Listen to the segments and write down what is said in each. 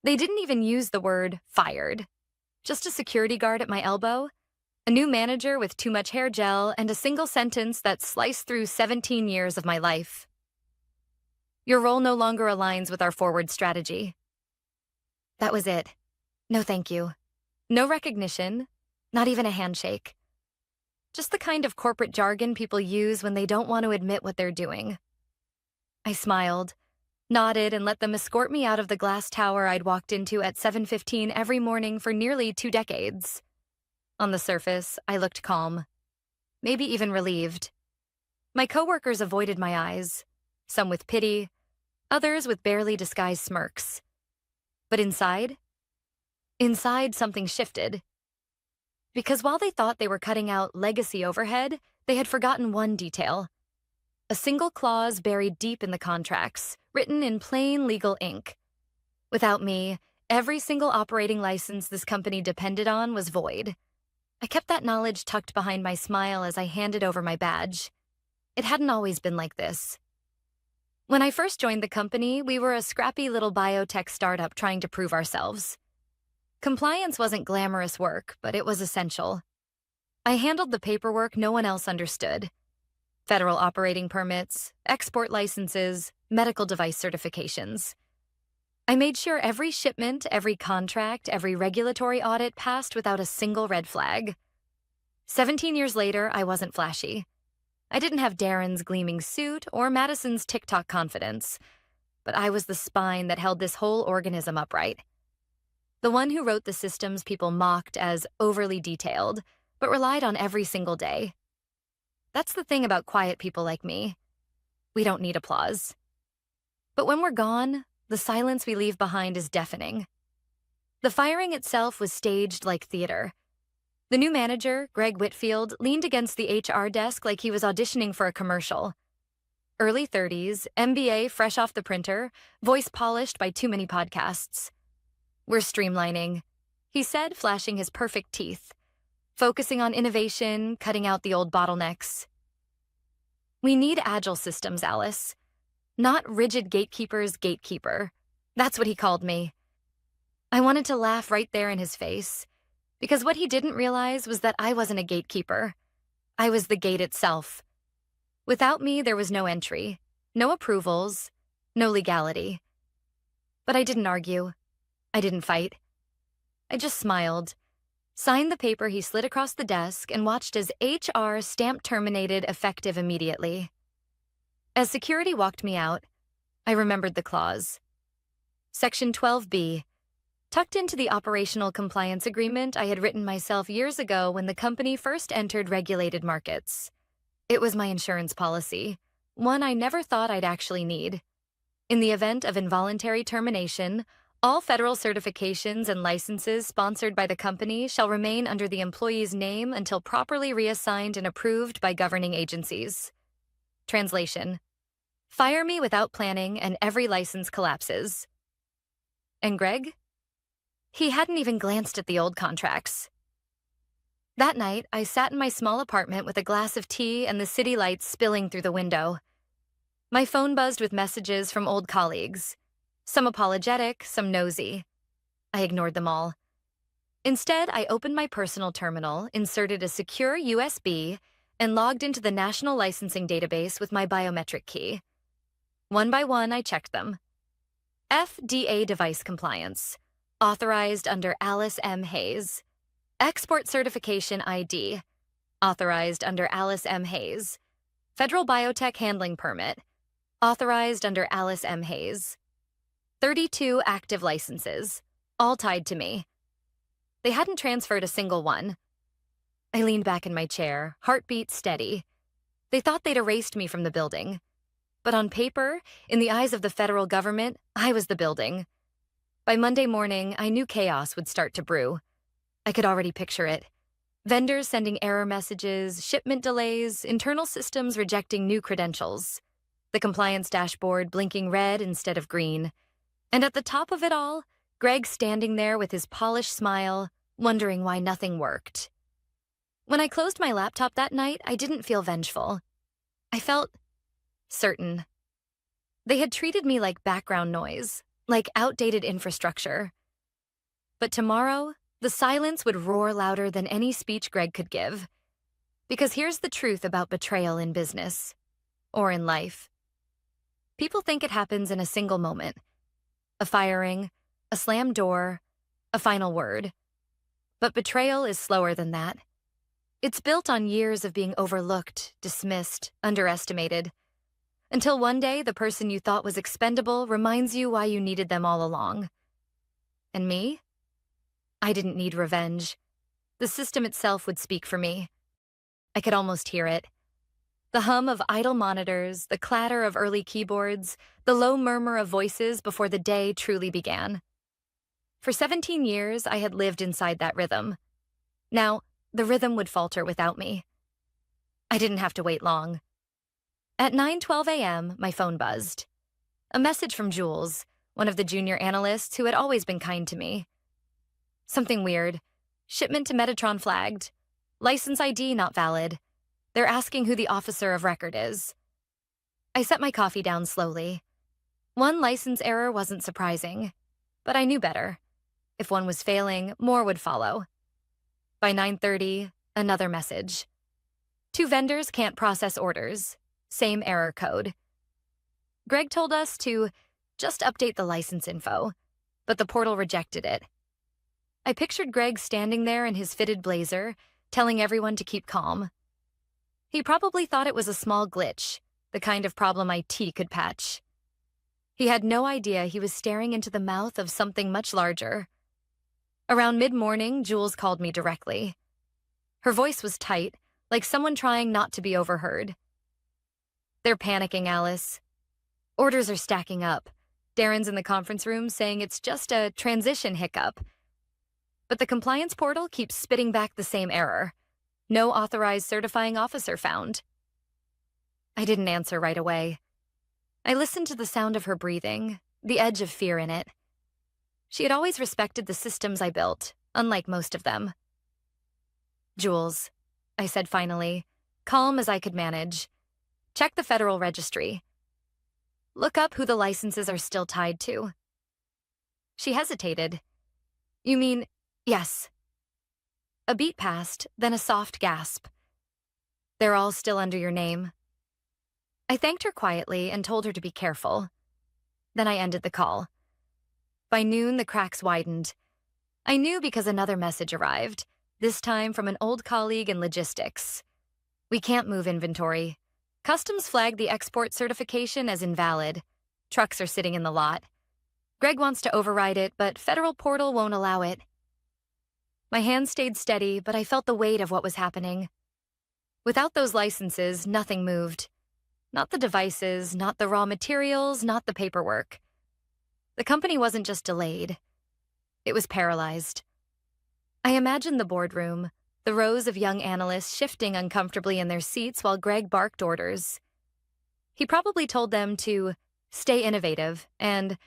They didn't even use the word fired. Just a security guard at my elbow, a new manager with too much hair gel, and a single sentence that sliced through 17 years of my life. Your role no longer aligns with our forward strategy. That was it. No thank you. No recognition, not even a handshake. Just the kind of corporate jargon people use when they don't want to admit what they're doing. I smiled, nodded, and let them escort me out of the glass tower I'd walked into at 7:15 every morning for nearly 2 decades. On the surface, I looked calm, maybe even relieved. My coworkers avoided my eyes, some with pity, others with barely disguised smirks. But inside something shifted. Because while they thought they were cutting out legacy overhead, they had forgotten one detail. A single clause buried deep in the contracts, written in plain legal ink. Without me, every single operating license this company depended on was void. I kept that knowledge tucked behind my smile as I handed over my badge. It hadn't always been like this. When I first joined the company, we were a scrappy little biotech startup trying to prove ourselves. Compliance wasn't glamorous work, but it was essential. I handled the paperwork no one else understood. Federal operating permits, export licenses, medical device certifications. I made sure every shipment, every contract, every regulatory audit passed without a single red flag. 17 years later, I wasn't flashy. I didn't have Darren's gleaming suit or Madison's TikTok confidence, but I was the spine that held this whole organism upright. The one who wrote the systems people mocked as overly detailed, but relied on every single day. That's the thing about quiet people like me. We don't need applause. But when we're gone, the silence we leave behind is deafening. The firing itself was staged like theater. The new manager, Greg Whitfield, leaned against the HR desk like he was auditioning for a commercial. Early 30s, MBA fresh off the printer, voice polished by too many podcasts. We're streamlining, he said, flashing his perfect teeth, focusing on innovation, cutting out the old bottlenecks. We need agile systems, Alice. Not rigid gatekeeper's gatekeeper. That's what he called me. I wanted to laugh right there in his face, because what he didn't realize was that I wasn't a gatekeeper. I was the gate itself. Without me, there was no entry, no approvals, no legality. But I didn't argue. I didn't fight. I just smiled, signed the paper he slid across the desk, and watched as HR stamped terminated effective immediately. As security walked me out, I remembered the clause. Section 12B, tucked into the operational compliance agreement I had written myself years ago when the company first entered regulated markets. It was my insurance policy, one I never thought I'd actually need. In the event of involuntary termination, all federal certifications and licenses sponsored by the company shall remain under the employee's name until properly reassigned and approved by governing agencies. Translation: fire me without planning and every license collapses. And Greg? He hadn't even glanced at the old contracts. That night, I sat in my small apartment with a glass of tea and the city lights spilling through the window. My phone buzzed with messages from old colleagues. Some apologetic, some nosy. I ignored them all. Instead, I opened my personal terminal, inserted a secure USB, and logged into the National Licensing Database with my biometric key. One by one, I checked them. FDA device compliance, authorized under Alice M. Hayes. Export certification ID, authorized under Alice M. Hayes. Federal biotech handling permit, authorized under Alice M. Hayes. 32 active licenses, all tied to me. They hadn't transferred a single one. I leaned back in my chair, heartbeat steady. They thought they'd erased me from the building. But on paper, in the eyes of the federal government, I was the building. By Monday morning, I knew chaos would start to brew. I could already picture it. Vendors sending error messages, shipment delays, internal systems rejecting new credentials. The compliance dashboard blinking red instead of green. And at the top of it all, Greg standing there with his polished smile, wondering why nothing worked. When I closed my laptop that night, I didn't feel vengeful. I felt certain. They had treated me like background noise, like outdated infrastructure. But tomorrow, the silence would roar louder than any speech Greg could give. Because here's the truth about betrayal in business, or in life. People think it happens in a single moment. A firing, a slammed door, a final word. But betrayal is slower than that. It's built on years of being overlooked, dismissed, underestimated. Until one day, the person you thought was expendable reminds you why you needed them all along. And me? I didn't need revenge. The system itself would speak for me. I could almost hear it. The hum of idle monitors, the clatter of early keyboards, the low murmur of voices before the day truly began. For 17 years, I had lived inside that rhythm. Now, the rhythm would falter without me. I didn't have to wait long. At 9:12 a.m., my phone buzzed. A message from Jules, one of the junior analysts who had always been kind to me. Something weird. Shipment to Metatron flagged. License ID not valid. They're asking who the officer of record is. I set my coffee down slowly. One license error wasn't surprising, but I knew better. If one was failing, more would follow. By 9:30, another message. Two vendors can't process orders. Same error code. Greg told us to just update the license info, but the portal rejected it. I pictured Greg standing there in his fitted blazer, telling everyone to keep calm. He probably thought it was a small glitch, the kind of problem IT could patch. He had no idea he was staring into the mouth of something much larger. Around mid-morning, Jules called me directly. Her voice was tight, like someone trying not to be overheard. "They're panicking, Alice. Orders are stacking up. Darren's in the conference room saying it's just a transition hiccup. But the compliance portal keeps spitting back the same error. No authorized certifying officer found." I didn't answer right away. I listened to the sound of her breathing, the edge of fear in it. She had always respected the systems I built, unlike most of them. "Jules," I said finally, calm as I could manage. "Check the Federal Registry. Look up who the licenses are still tied to." She hesitated. "You mean, yes." A beat passed, then a soft gasp. "They're all still under your name." I thanked her quietly and told her to be careful. Then I ended the call. By noon, the cracks widened. I knew because another message arrived, this time from an old colleague in logistics. "We can't move inventory. Customs flagged the export certification as invalid. Trucks are sitting in the lot. Greg wants to override it, but Federal Portal won't allow it." My hands stayed steady, but I felt the weight of what was happening. Without those licenses, nothing moved. Not the devices, not the raw materials, not the paperwork. The company wasn't just delayed. It was paralyzed. I imagined the boardroom, the rows of young analysts shifting uncomfortably in their seats while Greg barked orders. He probably told them to stay innovative and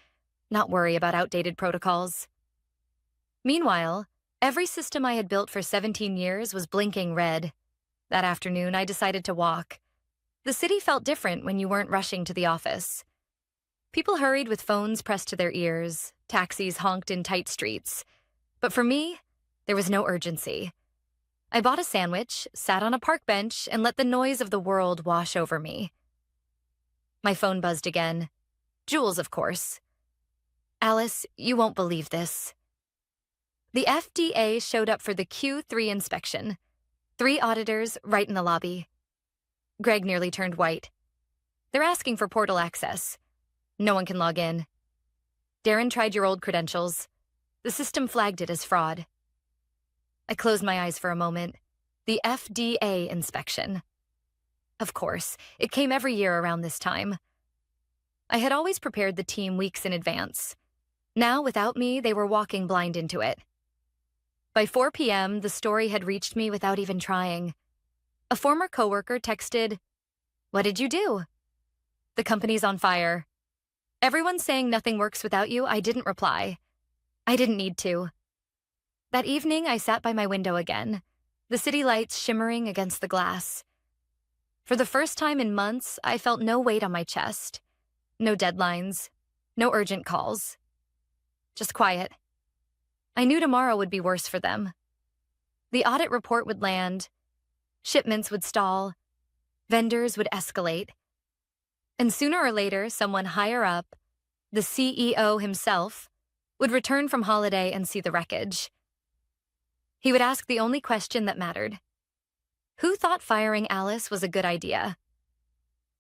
not worry about outdated protocols. Meanwhile, every system I had built for 17 years was blinking red. That afternoon, I decided to walk. The city felt different when you weren't rushing to the office. People hurried with phones pressed to their ears, taxis honked in tight streets. But for me, there was no urgency. I bought a sandwich, sat on a park bench, and let the noise of the world wash over me. My phone buzzed again. Jules, of course. "Alice, you won't believe this." The FDA showed up for the Q3 inspection. 3 auditors right in the lobby. Greg nearly turned white. "They're asking for portal access. No one can log in. Darren tried your old credentials. The system flagged it as fraud." I closed my eyes for a moment. The FDA inspection. Of course, it came every year around this time. I had always prepared the team weeks in advance. Now, without me, they were walking blind into it. By 4 p.m., the story had reached me without even trying. A former coworker texted, "What did you do?" "The company's on fire." Everyone's saying nothing works without you. I didn't reply. I didn't need to. That evening, I sat by my window again, the city lights shimmering against the glass. For the first time in months, I felt no weight on my chest. No deadlines. No urgent calls. just quiet. I knew tomorrow would be worse for them. The audit report would land, shipments would stall, vendors would escalate, and sooner or later, someone higher up, the CEO himself, would return from holiday and see the wreckage. He would ask the only question that mattered. Who thought firing Alice was a good idea?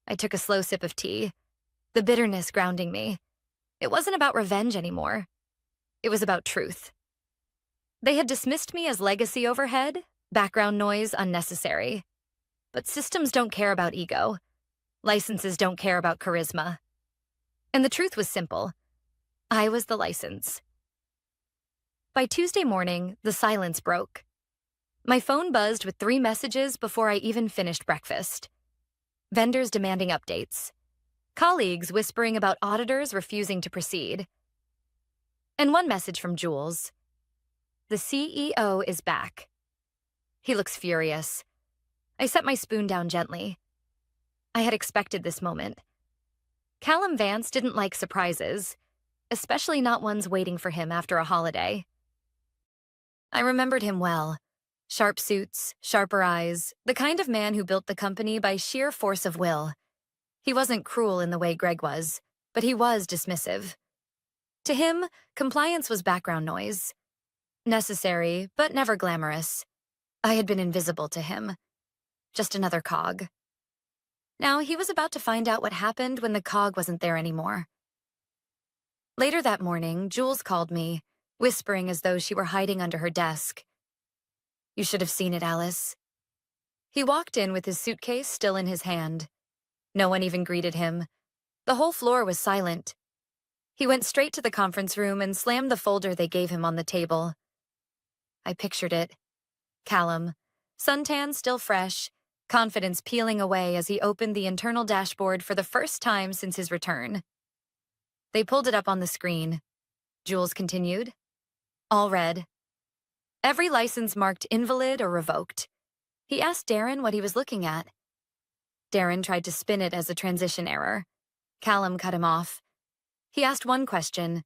I took a slow sip of tea, the bitterness grounding me. It wasn't about revenge anymore. It was about truth. They had dismissed me as legacy overhead, background noise unnecessary. But systems don't care about ego. Licenses don't care about charisma. And the truth was simple. I was the license. By Tuesday morning, the silence broke. My phone buzzed with 3 messages before I even finished breakfast. Vendors demanding updates. Colleagues whispering about auditors refusing to proceed. And one message from Jules. The CEO is back. He looks furious. I set my spoon down gently. I had expected this moment. Callum Vance didn't like surprises, especially not ones waiting for him after a holiday. I remembered him well. Sharp suits, sharper eyes, the kind of man who built the company by sheer force of will. He wasn't cruel in the way Greg was, but he was dismissive. To him, compliance was background noise. Necessary, but never glamorous. I had been invisible to him. Just another cog. Now he was about to find out what happened when the cog wasn't there anymore. Later that morning, Jules called me, whispering as though she were hiding under her desk. You should have seen it, Alice. He walked in with his suitcase still in his hand. No one even greeted him. The whole floor was silent. He went straight to the conference room and slammed the folder they gave him on the table. I pictured it. Callum, suntan still fresh, confidence peeling away as he opened the internal dashboard for the first time since his return. They pulled it up on the screen. Jules continued. All red. Every license marked invalid or revoked. He asked Darren what he was looking at. Darren tried to spin it as a transition error. Callum cut him off. He asked one question.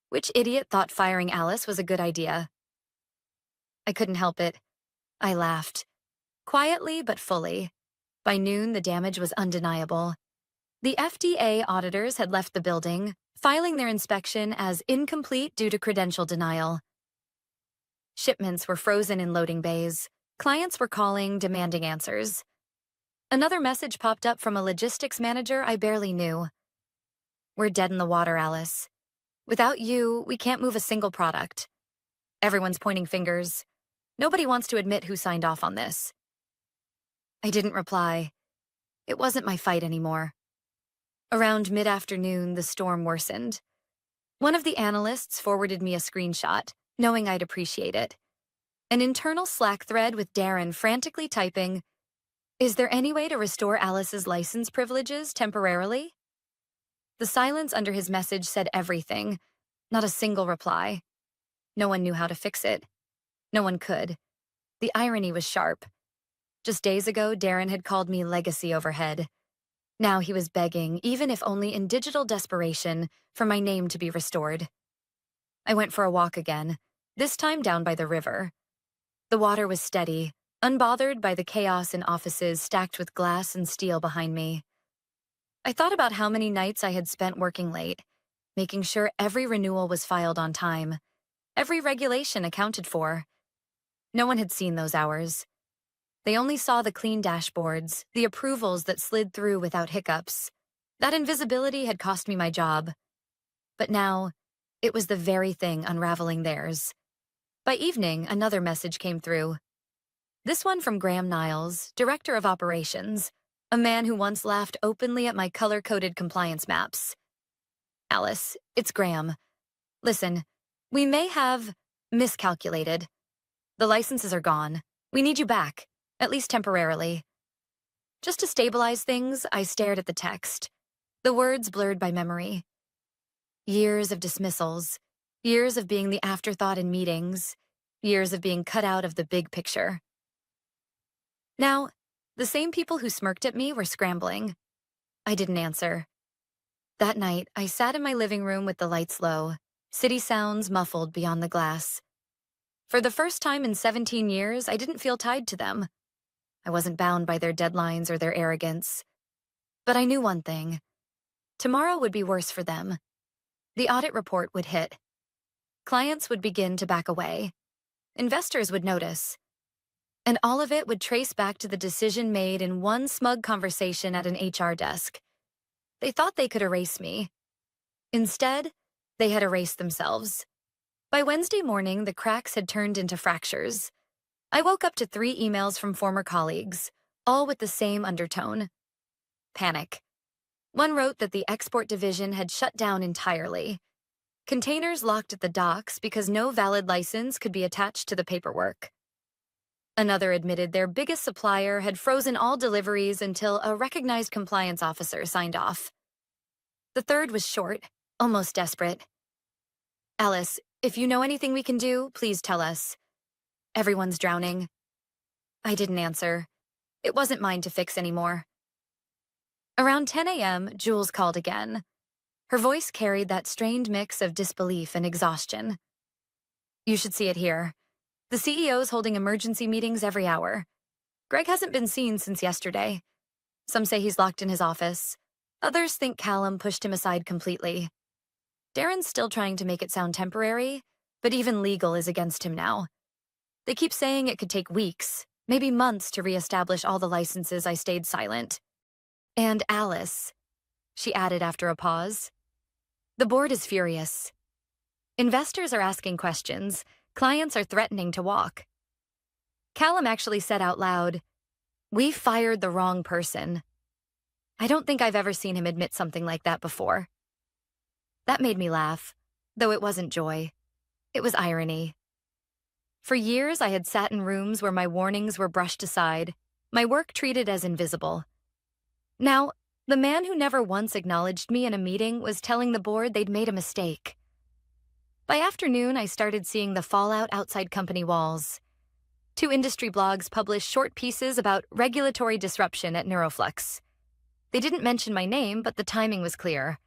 Which idiot thought firing Alice was a good idea? I couldn't help it. I laughed. Quietly but fully. By noon, the damage was undeniable. The FDA auditors had left the building, filing their inspection as incomplete due to credential denial. Shipments were frozen in loading bays. Clients were calling, demanding answers. Another message popped up from a logistics manager I barely knew. We're dead in the water, Alice. Without you, we can't move a single product. Everyone's pointing fingers. Nobody wants to admit who signed off on this. I didn't reply. It wasn't my fight anymore. Around mid-afternoon, the storm worsened. One of the analysts forwarded me a screenshot, knowing I'd appreciate it. An internal Slack thread with Darren frantically typing, "Is there any way to restore Alice's license privileges temporarily?" The silence under his message said everything, not a single reply. No one knew how to fix it. No one could. The irony was sharp. Just days ago, Darren had called me legacy overhead. Now he was begging, even if only in digital desperation, for my name to be restored. I went for a walk again, this time down by the river. The water was steady, unbothered by the chaos in offices stacked with glass and steel behind me. I thought about how many nights I had spent working late, making sure every renewal was filed on time, every regulation accounted for. No one had seen those hours. They only saw the clean dashboards, the approvals that slid through without hiccups. That invisibility had cost me my job. But now, it was the very thing unraveling theirs. By evening, another message came through. This one from Graham Niles, Director of Operations, a man who once laughed openly at my color-coded compliance maps. Alice, it's Graham. Listen, we may have miscalculated. The licenses are gone. We need you back, at least temporarily. Just to stabilize things, I stared at the text. The words blurred by memory. Years of dismissals, years of being the afterthought in meetings, years of being cut out of the big picture. Now, the same people who smirked at me were scrambling. I didn't answer. That night, I sat in my living room with the lights low, City sounds muffled beyond the glass. For the first time in 17 years, I didn't feel tied to them. I wasn't bound by their deadlines or their arrogance. But I knew one thing. Tomorrow would be worse for them. The audit report would hit. Clients would begin to back away. Investors would notice. And all of it would trace back to the decision made in one smug conversation at an HR desk. They thought they could erase me. Instead, they had erased themselves. By Wednesday morning, the cracks had turned into fractures. I woke up to 3 emails from former colleagues, all with the same undertone. Panic. One wrote that the export division had shut down entirely. Containers locked at the docks because no valid license could be attached to the paperwork. Another admitted their biggest supplier had frozen all deliveries until a recognized compliance officer signed off. The third was short, almost desperate. Alice, if you know anything we can do, please tell us. Everyone's drowning. I didn't answer. It wasn't mine to fix anymore. Around 10 a.m., Jules called again. Her voice carried that strained mix of disbelief and exhaustion. You should see it here. The CEO's holding emergency meetings every hour. Greg hasn't been seen since yesterday. Some say he's locked in his office. Others think Callum pushed him aside completely. Darren's still trying to make it sound temporary, but even legal is against him now. They keep saying it could take weeks, maybe months to reestablish all the licenses I stayed silent. And Alice, she added after a pause. The board is furious. Investors are asking questions. Clients are threatening to walk. Callum actually said out loud, "We fired the wrong person." I don't think I've ever seen him admit something like that before. That made me laugh, though it wasn't joy. It was irony. For years, I had sat in rooms where my warnings were brushed aside, my work treated as invisible. Now, the man who never once acknowledged me in a meeting was telling the board they'd made a mistake. By afternoon, I started seeing the fallout outside company walls. 2 industry blogs published short pieces about regulatory disruption at Neuroflux. They didn't mention my name, but the timing was clear.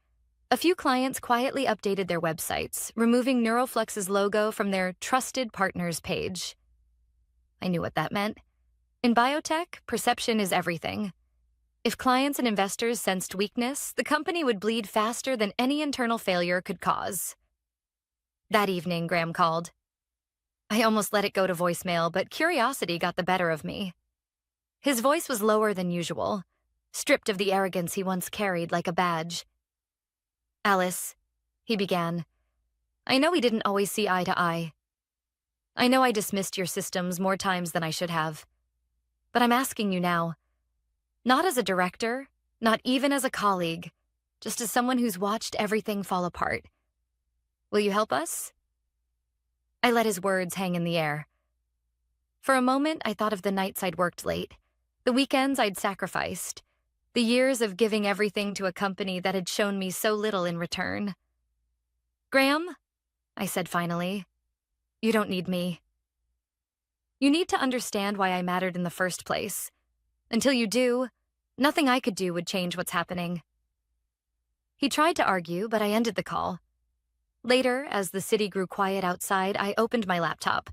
A few clients quietly updated their websites, removing Neuroflux's logo from their Trusted Partners page. I knew what that meant. In biotech, perception is everything. If clients and investors sensed weakness, the company would bleed faster than any internal failure could cause. That evening, Graham called. I almost let it go to voicemail, but curiosity got the better of me. His voice was lower than usual, stripped of the arrogance he once carried like a badge. Alice, he began, I know we didn't always see eye to eye. I know I dismissed your systems more times than I should have. But I'm asking you now, not as a director, not even as a colleague, just as someone who's watched everything fall apart. Will you help us? I let his words hang in the air. For a moment, I thought of the nights I'd worked late, the weekends I'd sacrificed, the years of giving everything to a company that had shown me so little in return. Graham, I said finally, you don't need me. You need to understand why I mattered in the first place. Until you do, nothing I could do would change what's happening. He tried to argue, but I ended the call. Later, as the city grew quiet outside, I opened my laptop.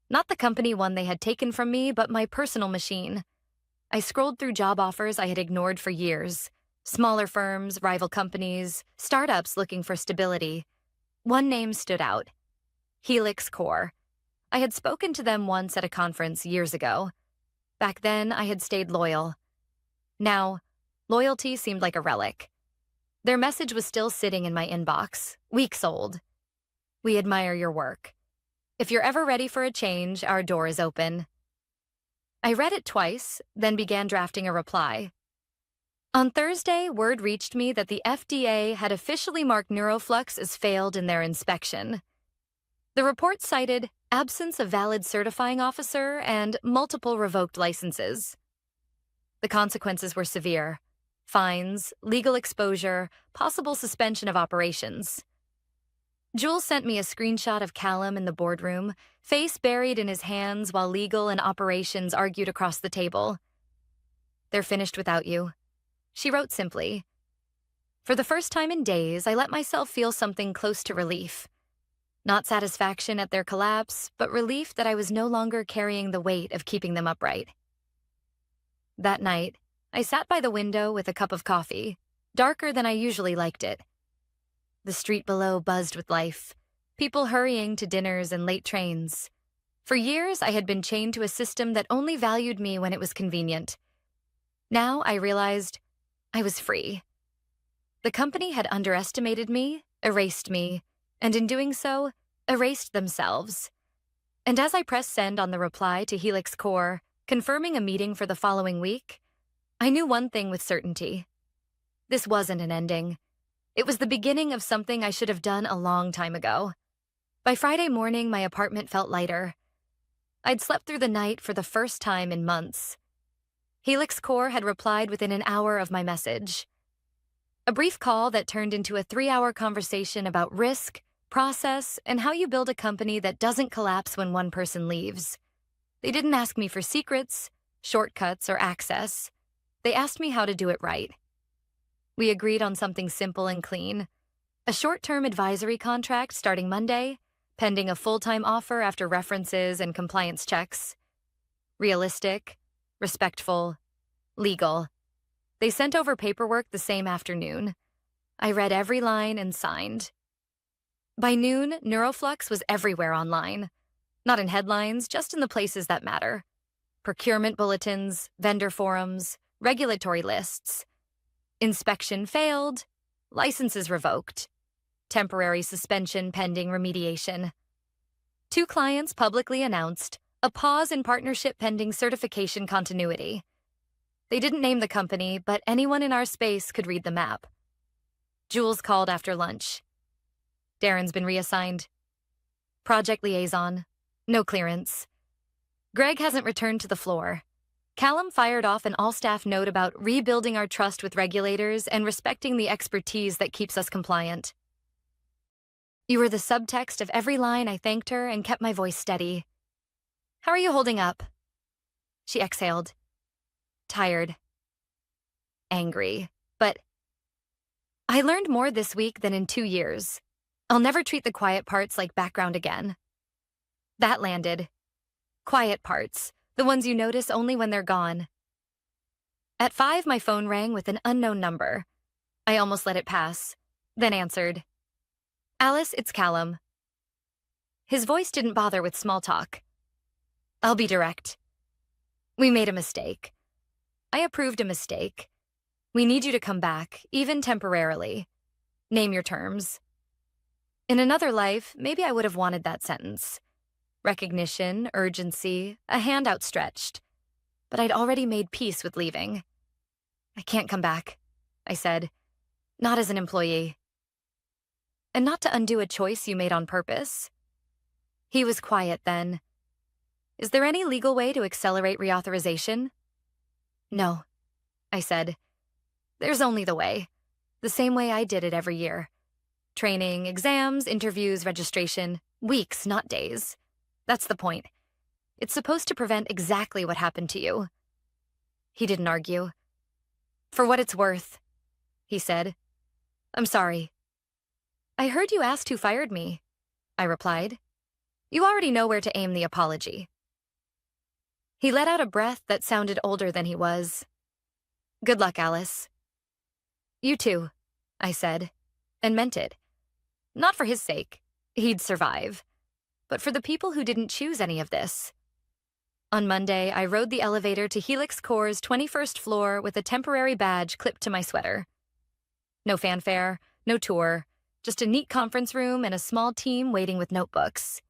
Not the company one they had taken from me, but my personal machine. I scrolled through job offers I had ignored for years. Smaller firms, rival companies, startups looking for stability. One name stood out. Helix Core. I had spoken to them once at a conference years ago. Back then, I had stayed loyal. Now, loyalty seemed like a relic. Their message was still sitting in my inbox, weeks old. We admire your work. If you're ever ready for a change, our door is open. I read it twice, then began drafting a reply. On Thursday, word reached me that the FDA had officially marked Neuroflux as failed in their inspection. The report cited absence of valid certifying officer and multiple revoked licenses. The consequences were severe. Fines, legal exposure, possible suspension of operations. Jules sent me a screenshot of Callum in the boardroom, face buried in his hands while legal and operations argued across the table. They're finished without you. She wrote simply. For the first time in days, I let myself feel something close to relief. Not satisfaction at their collapse, but relief that I was no longer carrying the weight of keeping them upright. That night, I sat by the window with a cup of coffee, darker than I usually liked it. The street below buzzed with life, people hurrying to dinners and late trains. For years, I had been chained to a system that only valued me when it was convenient. Now I realized I was free. The company had underestimated me, erased me, and in doing so, erased themselves. And as I pressed send on the reply to Helix Core, confirming a meeting for the following week, I knew one thing with certainty. This wasn't an ending. It was the beginning of something I should have done a long time ago. By Friday morning, my apartment felt lighter. I'd slept through the night for the first time in months. Helix Core had replied within an hour of my message. A brief call that turned into a 3-hour conversation about risk, process, and how you build a company that doesn't collapse when one person leaves. They didn't ask me for secrets, shortcuts, or access. They asked me how to do it right. We agreed on something simple and clean. A short-term advisory contract starting Monday, pending a full-time offer after references and compliance checks. Realistic, respectful, legal. They sent over paperwork the same afternoon. I read every line and signed. By noon, Neuroflux was everywhere online. Not in headlines, just in the places that matter. Procurement bulletins, vendor forums, regulatory lists. Inspection failed, licenses revoked. Temporary suspension pending remediation. 2 clients publicly announced a pause in partnership pending certification continuity. They didn't name the company, but anyone in our space could read the map. Jules called after lunch. Darren's been reassigned. Project liaison. No clearance. Greg hasn't returned to the floor. Callum fired off an all-staff note about rebuilding our trust with regulators and respecting the expertise that keeps us compliant. You were the subtext of every line. I thanked her and kept my voice steady. How are you holding up? She exhaled. Tired. Angry. But I learned more this week than in 2 years. I'll never treat the quiet parts like background again. That landed. Quiet parts, the ones you notice only when they're gone. At 5, my phone rang with an unknown number. I almost let it pass, then answered. Alice, it's Callum. His voice didn't bother with small talk. I'll be direct. We made a mistake. I approved a mistake. We need you to come back, even temporarily. Name your terms. In another life, maybe I would have wanted that sentence. Recognition, urgency, a hand outstretched. But I'd already made peace with leaving. I can't come back, I said. Not as an employee. And not to undo a choice you made on purpose. He was quiet then. Is there any legal way to accelerate reauthorization? No, I said. There's only the way. The same way I did it every year. Training, exams, interviews, registration. Weeks, not days. That's the point. It's supposed to prevent exactly what happened to you. He didn't argue. For what it's worth, he said. I'm sorry. I heard you asked who fired me, I replied. You already know where to aim the apology. He let out a breath that sounded older than he was. Good luck, Alice. You too, I said, and meant it. Not for his sake. He'd survive. But for the people who didn't choose any of this. On Monday, I rode the elevator to Helix Core's 21st floor with a temporary badge clipped to my sweater. No fanfare, no tour, just a neat conference room and a small team waiting with notebooks.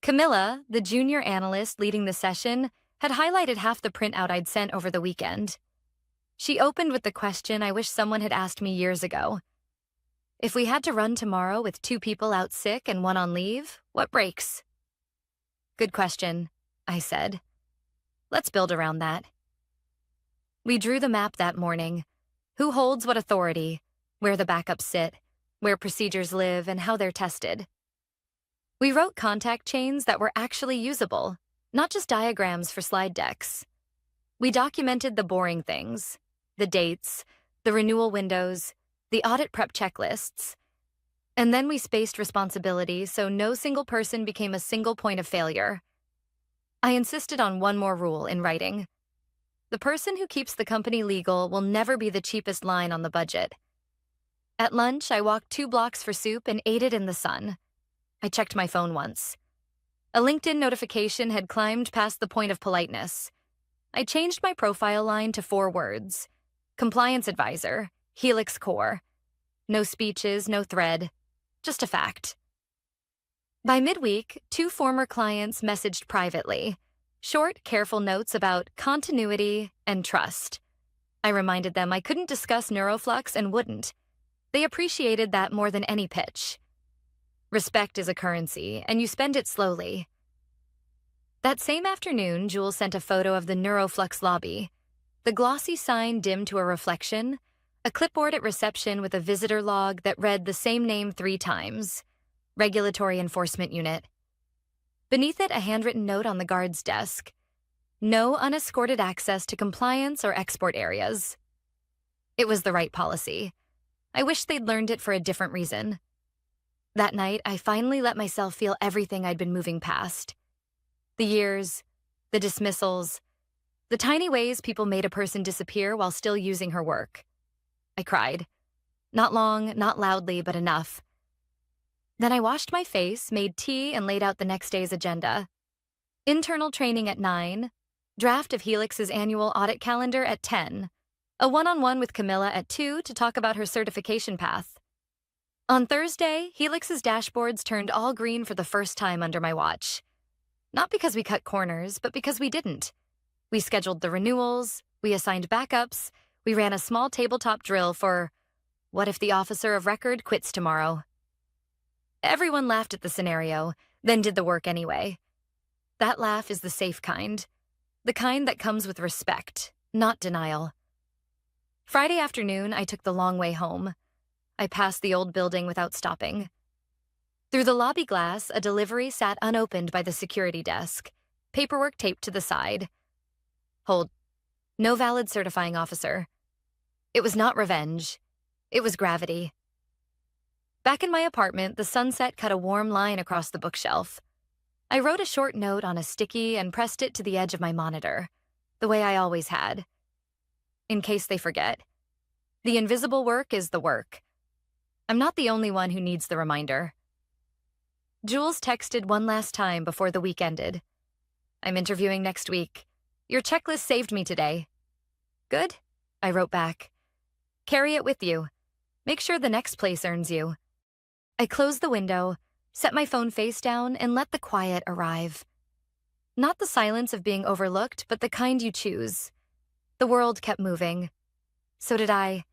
Camilla, the junior analyst leading the session, had highlighted half the printout I'd sent over the weekend. She opened with the question I wish someone had asked me years ago. If we had to run tomorrow with 2 people out sick and 1 on leave, what breaks? Good question, I said. Let's build around that. We drew the map that morning. Who holds what authority, where the backups sit, where procedures live, and how they're tested. We wrote contact chains that were actually usable, not just diagrams for slide decks. We documented the boring things, the dates, the renewal windows, the audit prep checklists. And then we spaced responsibility so no single person became a single point of failure. I insisted on one more rule in writing. The person who keeps the company legal will never be the cheapest line on the budget. At lunch, I walked 2 blocks for soup and ate it in the sun. I checked my phone once. A LinkedIn notification had climbed past the point of politeness. I changed my profile line to 4 words. Compliance advisor, Helix Core. No speeches, no thread, just a fact. By midweek, 2 former clients messaged privately. Short, careful notes about continuity and trust. I reminded them I couldn't discuss neuroflux and wouldn't. They appreciated that more than any pitch. Respect is a currency, and you spend it slowly. That same afternoon, Jules sent a photo of the neuroflux lobby. The glossy sign dimmed to a reflection, a clipboard at reception with a visitor log that read the same name 3 times. Regulatory Enforcement Unit. Beneath it, a handwritten note on the guard's desk. No unescorted access to compliance or export areas. It was the right policy. I wish they'd learned it for a different reason. That night, I finally let myself feel everything I'd been moving past. The years, the dismissals, the tiny ways people made a person disappear while still using her work. I cried. Not long, not loudly, but enough. Then I washed my face, made tea, and laid out the next day's agenda. Internal training at 9, draft of Helix's annual audit calendar at 10, a one-on-one with Camilla at 2 to talk about her certification path. On Thursday, Helix's dashboards turned all green for the first time under my watch. Not because we cut corners, but because we didn't. We scheduled the renewals, we assigned backups, we ran a small tabletop drill for, what if the officer of record quits tomorrow? Everyone laughed at the scenario, then did the work anyway. That laugh is the safe kind. The kind that comes with respect, not denial. Friday afternoon, I took the long way home. I passed the old building without stopping. Through the lobby glass, a delivery sat unopened by the security desk, paperwork taped to the side. Hold. No valid certifying officer. It was not revenge. It was gravity. Back in my apartment, the sunset cut a warm line across the bookshelf. I wrote a short note on a sticky and pressed it to the edge of my monitor, the way I always had. In case they forget. The invisible work is the work. I'm not the only one who needs the reminder. Jules texted one last time before the week ended. I'm interviewing next week. Your checklist saved me today. Good, I wrote back. Carry it with you. Make sure the next place earns you. I closed the window, set my phone face down, and let the quiet arrive. Not the silence of being overlooked, but the kind you choose. The world kept moving. So did I.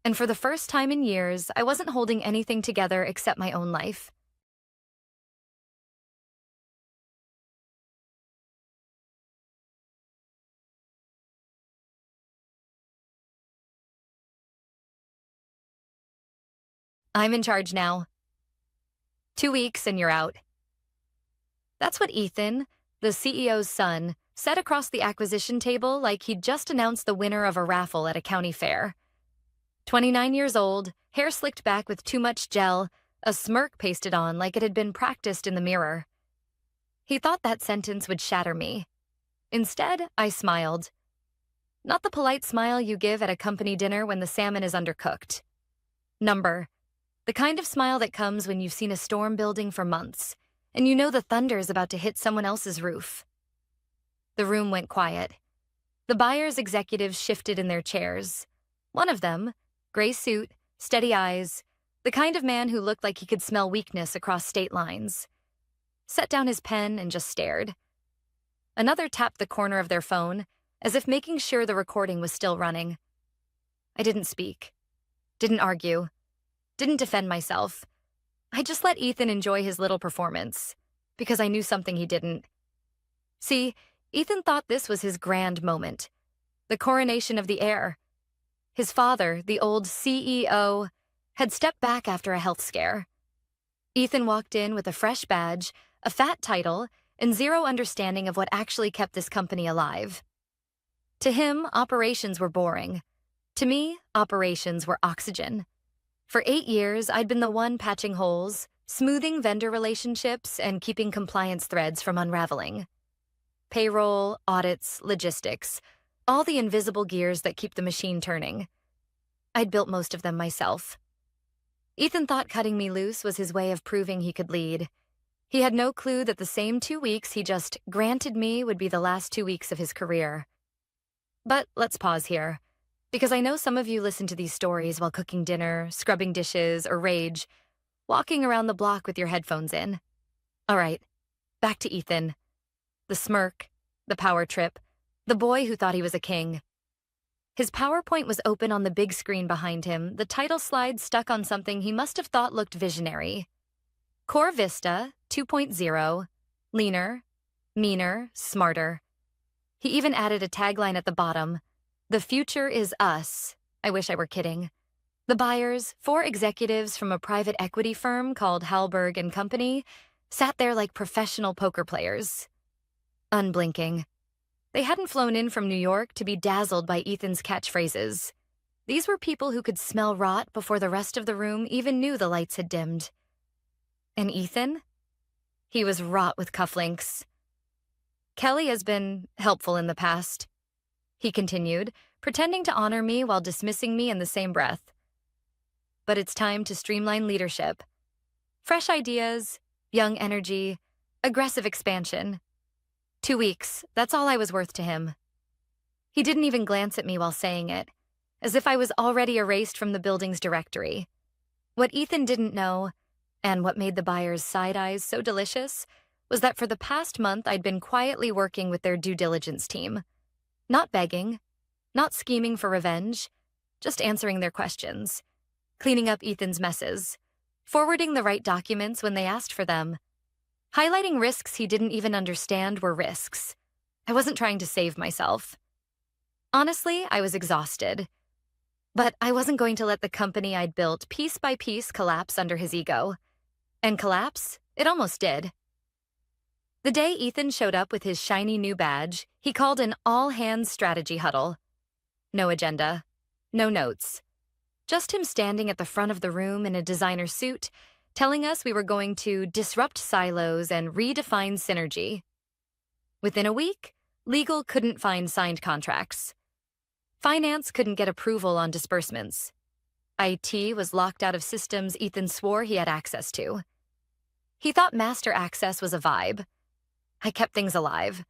And for the first time in years, I wasn't holding anything together except my own life. I'm in charge now. 2 weeks and you're out. That's what Ethan, the CEO's son, said across the acquisition table like he'd just announced the winner of a raffle at a county fair. 29 years old, hair slicked back with too much gel, a smirk pasted on like it had been practiced in the mirror. He thought that sentence would shatter me. Instead, I smiled. Not the polite smile you give at a company dinner when the salmon is undercooked. Number. The kind of smile that comes when you've seen a storm building for months, and you know the thunder is about to hit someone else's roof. The room went quiet. The buyer's executives shifted in their chairs. One of them, gray suit, steady eyes, the kind of man who looked like he could smell weakness across state lines, set down his pen and just stared. Another tapped the corner of their phone, as if making sure the recording was still running. I didn't speak, didn't argue, didn't defend myself. I just let Ethan enjoy his little performance, because I knew something he didn't. See, Ethan thought this was his grand moment, the coronation of the heir. His father, the old CEO, had stepped back after a health scare. Ethan walked in with a fresh badge, a fat title, and zero understanding of what actually kept this company alive. To him, operations were boring. To me, operations were oxygen. For 8 years, I'd been the one patching holes, smoothing vendor relationships, and keeping compliance threads from unraveling. Payroll, audits, logistics, all the invisible gears that keep the machine turning. I'd built most of them myself. Ethan thought cutting me loose was his way of proving he could lead. He had no clue that the same 2 weeks he just granted me would be the last 2 weeks of his career. But let's pause here, because I know some of you listen to these stories while cooking dinner, scrubbing dishes, or rage, walking around the block with your headphones in. All right, back to Ethan. The smirk, the power trip, the boy who thought he was a king. His PowerPoint was open on the big screen behind him, the title slide stuck on something he must have thought looked visionary. Core Vista 2.0, leaner, meaner, smarter. He even added a tagline at the bottom, "The future is us." I wish I were kidding. The buyers, 4 executives from a private equity firm called Hallberg and Company, sat there like professional poker players. Unblinking. They hadn't flown in from New York to be dazzled by Ethan's catchphrases. These were people who could smell rot before the rest of the room even knew the lights had dimmed. And Ethan? He was wrought with cufflinks. Kelly has been helpful in the past, he continued, pretending to honor me while dismissing me in the same breath. But it's time to streamline leadership. Fresh ideas, young energy, aggressive expansion. 2 weeks, that's all I was worth to him. He didn't even glance at me while saying it, as if I was already erased from the building's directory. What Ethan didn't know, and what made the buyers' side eyes so delicious, was that for the past month I'd been quietly working with their due diligence team. Not begging, not scheming for revenge, just answering their questions, cleaning up Ethan's messes, forwarding the right documents when they asked for them, highlighting risks he didn't even understand were risks. I wasn't trying to save myself. Honestly, I was exhausted. But I wasn't going to let the company I'd built piece by piece collapse under his ego. And collapse, it almost did. The day Ethan showed up with his shiny new badge, he called an all-hands strategy huddle. No agenda, no notes. Just him standing at the front of the room in a designer suit, telling us we were going to disrupt silos and redefine synergy. Within a week, legal couldn't find signed contracts. Finance couldn't get approval on disbursements. IT was locked out of systems Ethan swore he had access to. He thought master access was a vibe. I kept things alive.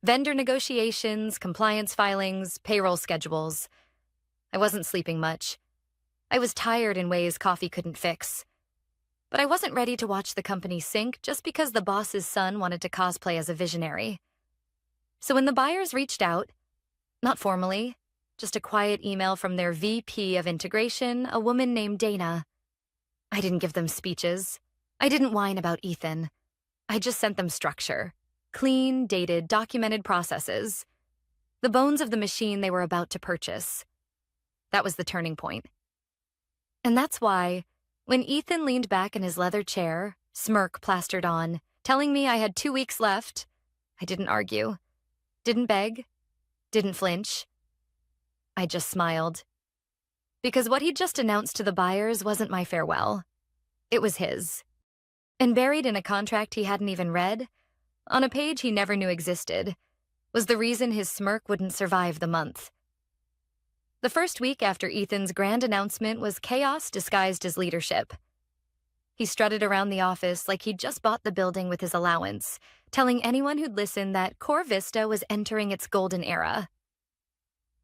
Vendor negotiations, compliance filings, payroll schedules. I wasn't sleeping much. I was tired in ways coffee couldn't fix. But I wasn't ready to watch the company sink just because the boss's son wanted to cosplay as a visionary. So when the buyers reached out, not formally, just a quiet email from their VP of integration, a woman named Dana, I didn't give them speeches. I didn't whine about Ethan. I just sent them structure. Clean, dated, documented processes. The bones of the machine they were about to purchase. That was the turning point. And that's why, when Ethan leaned back in his leather chair, smirk plastered on, telling me I had 2 weeks left, I didn't argue, didn't beg, didn't flinch. I just smiled. Because what he'd just announced to the buyers wasn't my farewell. It was his. And buried in a contract he hadn't even read, on a page he never knew existed, was the reason his smirk wouldn't survive the month. The first week after Ethan's grand announcement was chaos disguised as leadership. He strutted around the office like he'd just bought the building with his allowance, telling anyone who'd listen that Core Vista was entering its golden era.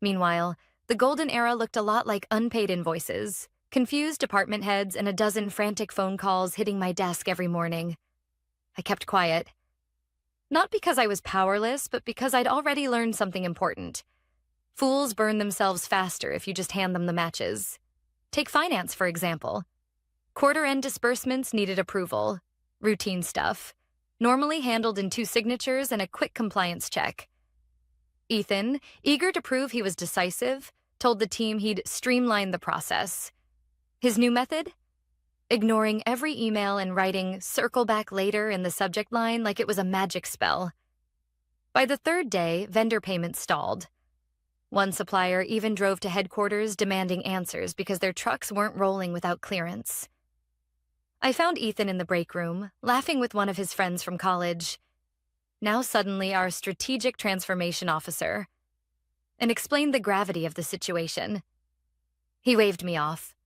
Meanwhile, the golden era looked a lot like unpaid invoices, confused department heads, and a dozen frantic phone calls hitting my desk every morning. I kept quiet. Not because I was powerless, but because I'd already learned something important. Fools burn themselves faster if you just hand them the matches. Take finance, for example. Quarter-end disbursements needed approval. Routine stuff. Normally handled in 2 signatures and a quick compliance check. Ethan, eager to prove he was decisive, told the team he'd streamline the process. His new method? Ignoring every email and writing "circle back later" in the subject line like it was a magic spell. By the 3rd day, vendor payments stalled. One supplier even drove to headquarters demanding answers because their trucks weren't rolling without clearance. I found Ethan in the break room, laughing with one of his friends from college, now suddenly our strategic transformation officer, and explained the gravity of the situation. He waved me off.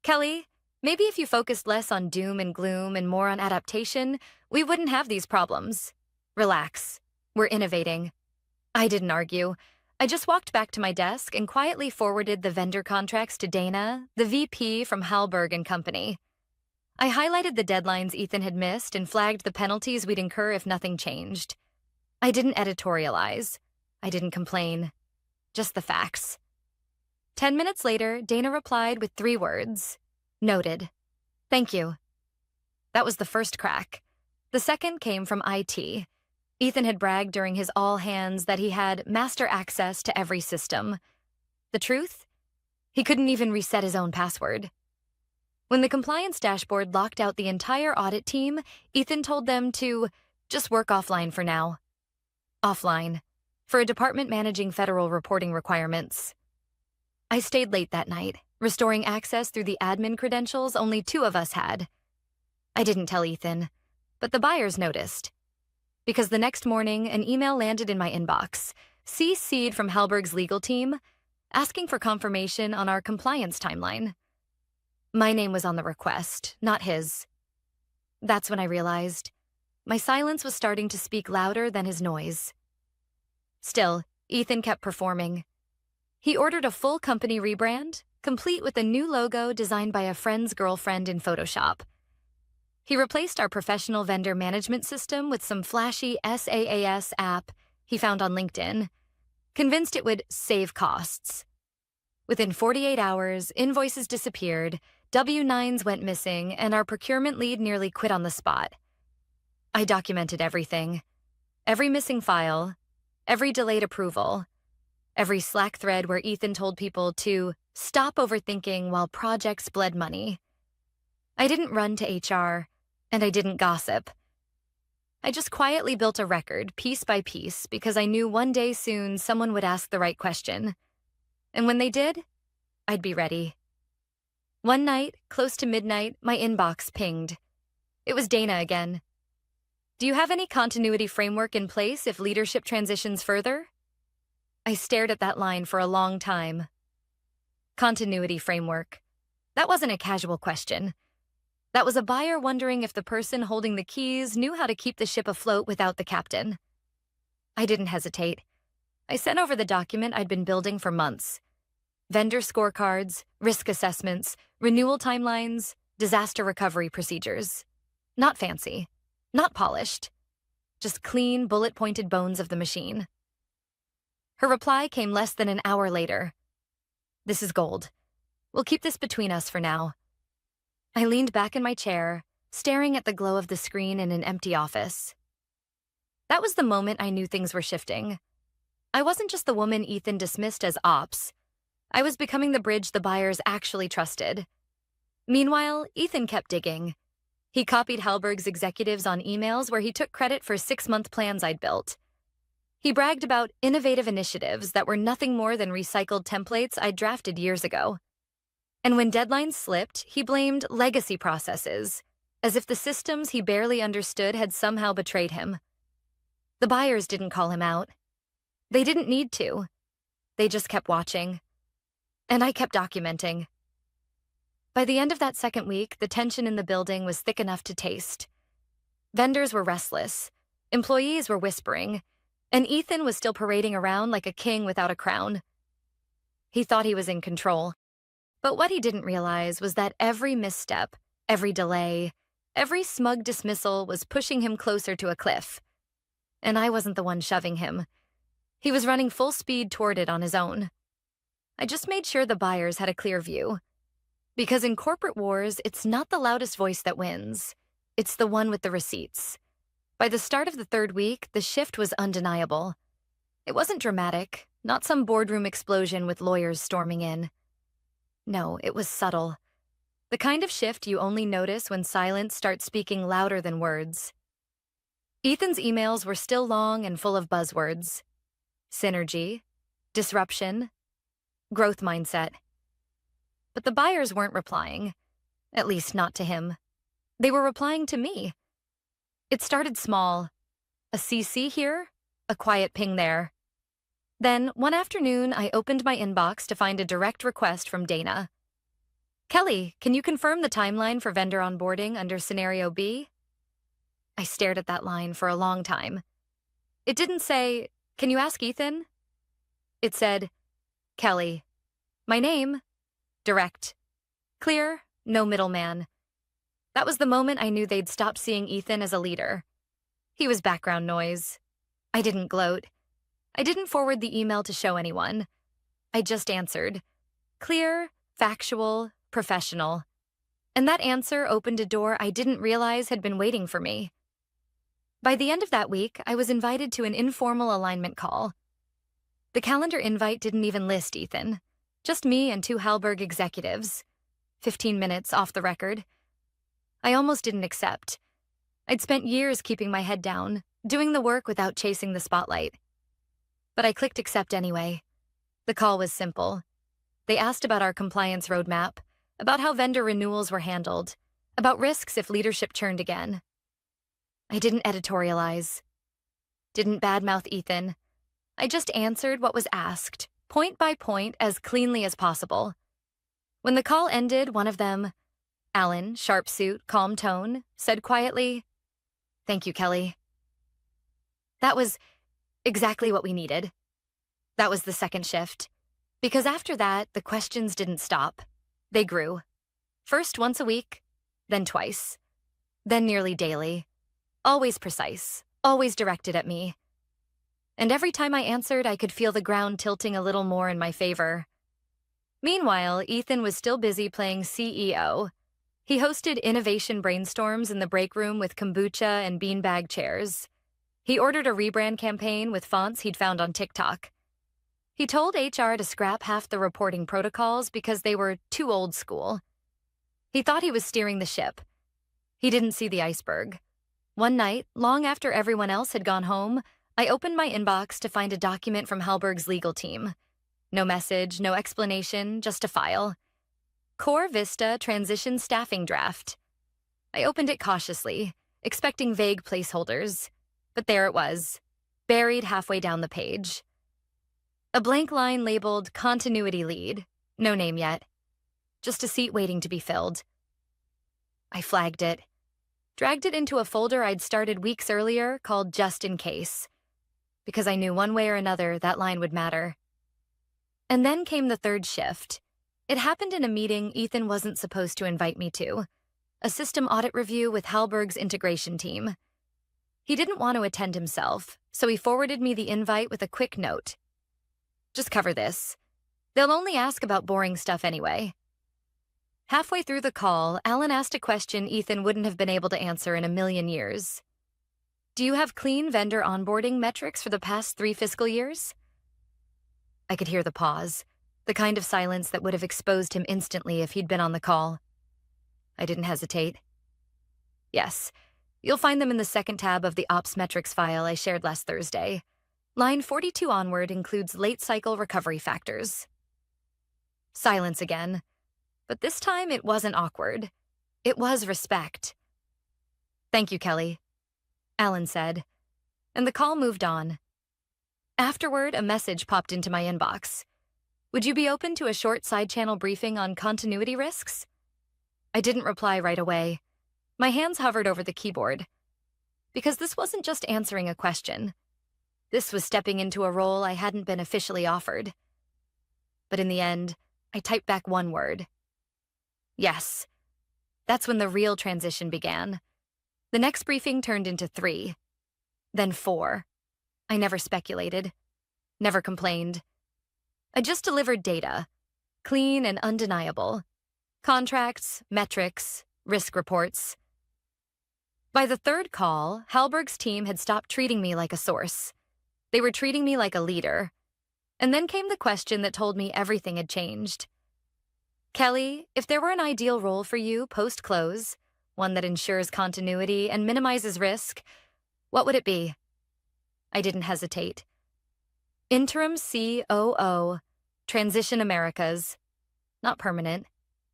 Kelly, maybe if you focused less on doom and gloom and more on adaptation, we wouldn't have these problems. Relax. We're innovating. I didn't argue. I just walked back to my desk and quietly forwarded the vendor contracts to Dana, the VP from Hallberg and Company. I highlighted the deadlines Ethan had missed and flagged the penalties we'd incur if nothing changed. I didn't editorialize. I didn't complain. Just the facts. 10 minutes later, Dana replied with 3 words. Noted. Thank you. That was the first crack. The second came from IT. Ethan had bragged during his all-hands that he had master access to every system. The truth? He couldn't even reset his own password. When the compliance dashboard locked out the entire audit team, Ethan told them to just work offline for now. Offline. For a department managing federal reporting requirements. I stayed late that night, restoring access through the admin credentials only 2 of us had. I didn't tell Ethan, but the buyers noticed. Because the next morning, an email landed in my inbox, CC'd from Hallberg's legal team, asking for confirmation on our compliance timeline. My name was on the request, not his. That's when I realized my silence was starting to speak louder than his noise. Still, Ethan kept performing. He ordered a full company rebrand, complete with a new logo designed by a friend's girlfriend in Photoshop. He replaced our professional vendor management system with some flashy SaaS app he found on LinkedIn, convinced it would save costs. Within 48 hours, invoices disappeared, W-9s went missing, and our procurement lead nearly quit on the spot. I documented everything. Every missing file, every delayed approval, every Slack thread where Ethan told people to stop overthinking while projects bled money. I didn't run to HR, and I didn't gossip. I just quietly built a record, piece by piece, because I knew one day soon someone would ask the right question. And when they did, I'd be ready. One night, close to midnight, my inbox pinged. It was Dana again. Do you have any continuity framework in place if leadership transitions further? I stared at that line for a long time. Continuity framework. That wasn't a casual question. That was a buyer wondering if the person holding the keys knew how to keep the ship afloat without the captain. I didn't hesitate. I sent over the document I'd been building for months. Vendor scorecards, risk assessments, renewal timelines, disaster recovery procedures. Not fancy, not polished, just clean, bullet-pointed bones of the machine. Her reply came less than an hour later. This is gold. We'll keep this between us for now. I leaned back in my chair, staring at the glow of the screen in an empty office. That was the moment I knew things were shifting. I wasn't just the woman Ethan dismissed as ops. I was becoming the bridge the buyers actually trusted. Meanwhile, Ethan kept digging. He copied Hallberg's executives on emails where he took credit for 6-month plans I'd built. He bragged about innovative initiatives that were nothing more than recycled templates I'd drafted years ago. And when deadlines slipped, he blamed legacy processes, as if the systems he barely understood had somehow betrayed him. The buyers didn't call him out. They didn't need to. They just kept watching. And I kept documenting. By the end of that second week, the tension in the building was thick enough to taste. Vendors were restless. Employees were whispering. And Ethan was still parading around like a king without a crown. He thought he was in control. But what he didn't realize was that every misstep, every delay, every smug dismissal was pushing him closer to a cliff. And I wasn't the one shoving him. He was running full speed toward it on his own. I just made sure the buyers had a clear view. Because in corporate wars, it's not the loudest voice that wins. It's the one with the receipts. By the start of the 3rd week, the shift was undeniable. It wasn't dramatic, not some boardroom explosion with lawyers storming in. No, it was subtle. The kind of shift you only notice when silence starts speaking louder than words. Ethan's emails were still long and full of buzzwords. Synergy, disruption, growth mindset. But the buyers weren't replying, at least not to him. They were replying to me. It started small, a CC here, a quiet ping there. Then, one afternoon, I opened my inbox to find a direct request from Dana. Kelly, can you confirm the timeline for vendor onboarding under Scenario B? I stared at that line for a long time. It didn't say, can you ask Ethan? It said, Kelly. My name, direct. Clear, no middleman. That was the moment I knew they'd stopped seeing Ethan as a leader. He was background noise. I didn't gloat. I didn't forward the email to show anyone. I just answered. Clear, factual, professional. And that answer opened a door I didn't realize had been waiting for me. By the end of that week, I was invited to an informal alignment call. The calendar invite didn't even list Ethan. Just me and 2 Hallberg executives. 15 minutes off the record. I almost didn't accept. I'd spent years keeping my head down, doing the work without chasing the spotlight. But I clicked accept anyway. The call was simple. They asked about our compliance roadmap, about how vendor renewals were handled, about risks if leadership churned again. I didn't editorialize. Didn't badmouth Ethan. I just answered what was asked, point by point, as cleanly as possible. When the call ended, one of them, Alan, sharp suit, calm tone, said quietly, "Thank you, Kelly." That was exactly what we needed. That was the second shift. Because after that, the questions didn't stop. They grew. First once a week, then twice, then nearly daily. Always precise, always directed at me. And every time I answered, I could feel the ground tilting a little more in my favor. Meanwhile, Ethan was still busy playing CEO. He hosted innovation brainstorms in the break room with kombucha and beanbag chairs. He ordered a rebrand campaign with fonts he'd found on TikTok. He told HR to scrap half the reporting protocols because they were too old school. He thought he was steering the ship. He didn't see the iceberg. One night, long after everyone else had gone home, I opened my inbox to find a document from Hallberg's legal team. No message, no explanation, just a file. Core Vista Transition Staffing Draft. I opened it cautiously, expecting vague placeholders. But there it was, buried halfway down the page. A blank line labeled Continuity Lead, no name yet. Just a seat waiting to be filled. I flagged it, dragged it into a folder I'd started weeks earlier called Just in Case, because I knew one way or another that line would matter. And then came the third shift. It happened in a meeting Ethan wasn't supposed to invite me to, a system audit review with Hallberg's integration team. He didn't want to attend himself, so he forwarded me the invite with a quick note. Just cover this. They'll only ask about boring stuff anyway. Halfway through the call, Alan asked a question Ethan wouldn't have been able to answer in a million years. Do you have clean vendor onboarding metrics for the past 3 fiscal years? I could hear the pause, the kind of silence that would have exposed him instantly if he'd been on the call. I didn't hesitate. Yes, you'll find them in the second tab of the Ops Metrics file I shared last Thursday. Line 42 onward includes late cycle recovery factors. Silence again. But this time it wasn't awkward. It was respect. Thank you, Kelly, Alan said, and the call moved on. Afterward, a message popped into my inbox. Would you be open to a short side-channel briefing on continuity risks? I didn't reply right away. My hands hovered over the keyboard. Because this wasn't just answering a question. This was stepping into a role I hadn't been officially offered. But in the end, I typed back one word. Yes. That's when the real transition began. The next briefing turned into 3. Then 4. I never speculated. Never complained. I just delivered data. Clean and undeniable. Contracts, metrics, risk reports. By the third call, Hallberg's team had stopped treating me like a source. They were treating me like a leader. And then came the question that told me everything had changed. Kelly, if there were an ideal role for you post-close, one that ensures continuity and minimizes risk, what would it be? I didn't hesitate. Interim COO, Transition Americas. Not permanent,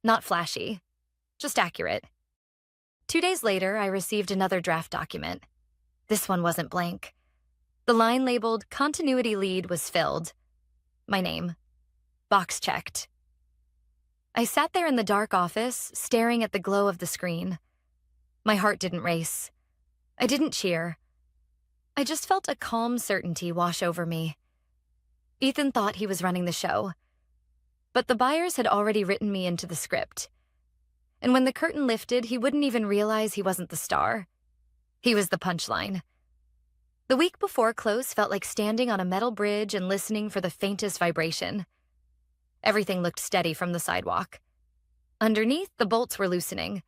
not flashy, just accurate. 2 days later, I received another draft document. This one wasn't blank. The line labeled Continuity Lead was filled. My name. Box checked. I sat there in the dark office, staring at the glow of the screen. My heart didn't race. I didn't cheer. I just felt a calm certainty wash over me. Ethan thought he was running the show. But the buyers had already written me into the script. And when the curtain lifted, he wouldn't even realize he wasn't the star. He was the punchline. The week before close felt like standing on a metal bridge and listening for the faintest vibration. Everything looked steady from the sidewalk. Underneath, the bolts were loosening.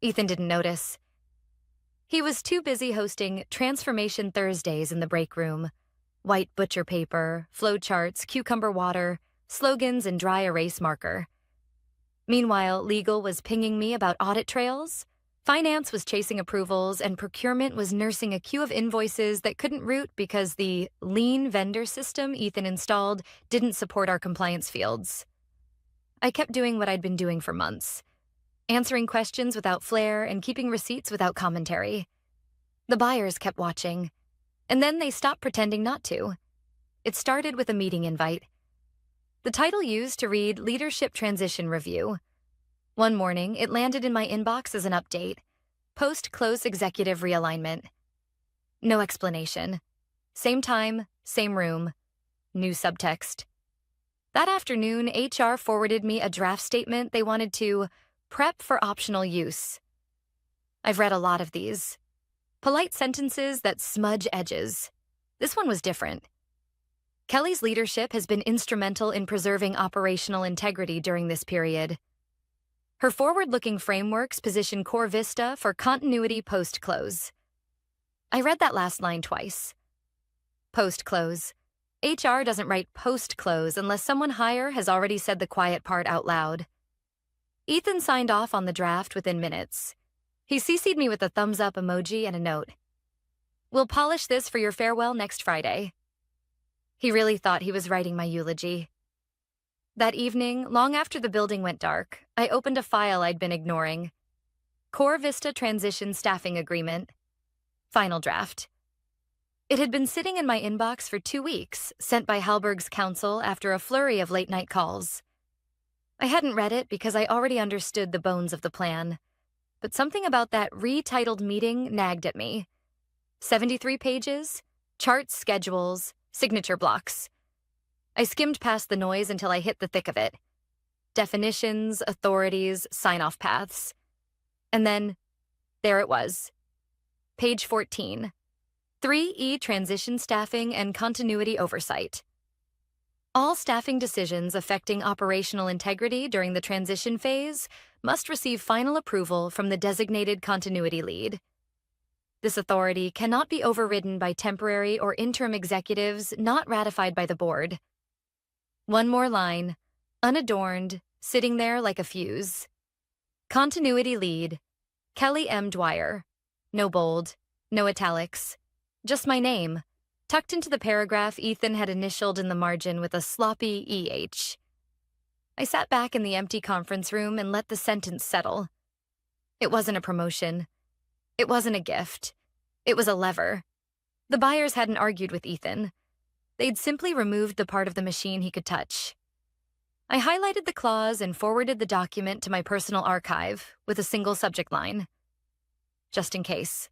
Ethan didn't notice. He was too busy hosting Transformation Thursdays in the break room. White butcher paper, flowcharts, cucumber water, slogans, and dry erase marker. Meanwhile, legal was pinging me about audit trails, finance was chasing approvals, and procurement was nursing a queue of invoices that couldn't route because the lean vendor system Ethan installed didn't support our compliance fields. I kept doing what I'd been doing for months, answering questions without flair and keeping receipts without commentary. The buyers kept watching, and then they stopped pretending not to. It started with a meeting invite. The title used to read Leadership Transition Review. One morning, it landed in my inbox as an update. Post-close executive realignment. No explanation. Same time, same room. New subtext. That afternoon, HR forwarded me a draft statement they wanted to prep for optional use. I've read a lot of these. Polite sentences that smudge edges. This one was different. Kelly's leadership has been instrumental in preserving operational integrity during this period. Her forward-looking frameworks position Core Vista for continuity post-close. I read that last line twice. Post-close. HR doesn't write post-close unless someone higher has already said the quiet part out loud. Ethan signed off on the draft within minutes. He CC'd me with a thumbs-up emoji and a note. "We'll polish this for your farewell next Friday." He really thought he was writing my eulogy. That evening, long after the building went dark, I opened a file I'd been ignoring. Core Vista Transition Staffing Agreement. Final draft. It had been sitting in my inbox for 2 weeks, sent by Halberg's counsel after a flurry of late-night calls. I hadn't read it because I already understood the bones of the plan. But something about that retitled meeting nagged at me. 73 pages, charts, schedules, signature blocks. I skimmed past the noise until I hit the thick of it. Definitions, authorities, sign-off paths. And then, there it was. Page 14. 3E Transition Staffing and Continuity Oversight. All staffing decisions affecting operational integrity during the transition phase must receive final approval from the designated continuity lead. This authority cannot be overridden by temporary or interim executives not ratified by the board. One more line, unadorned, sitting there like a fuse. Continuity lead, Kelly M. Dwyer. No bold, no italics, just my name, tucked into the paragraph Ethan had initialed in the margin with a sloppy EH. I sat back in the empty conference room and let the sentence settle. It wasn't a promotion. It wasn't a gift. It was a lever. The buyers hadn't argued with Ethan. They'd simply removed the part of the machine he could touch. I highlighted the clause and forwarded the document to my personal archive with a single subject line. Just in case.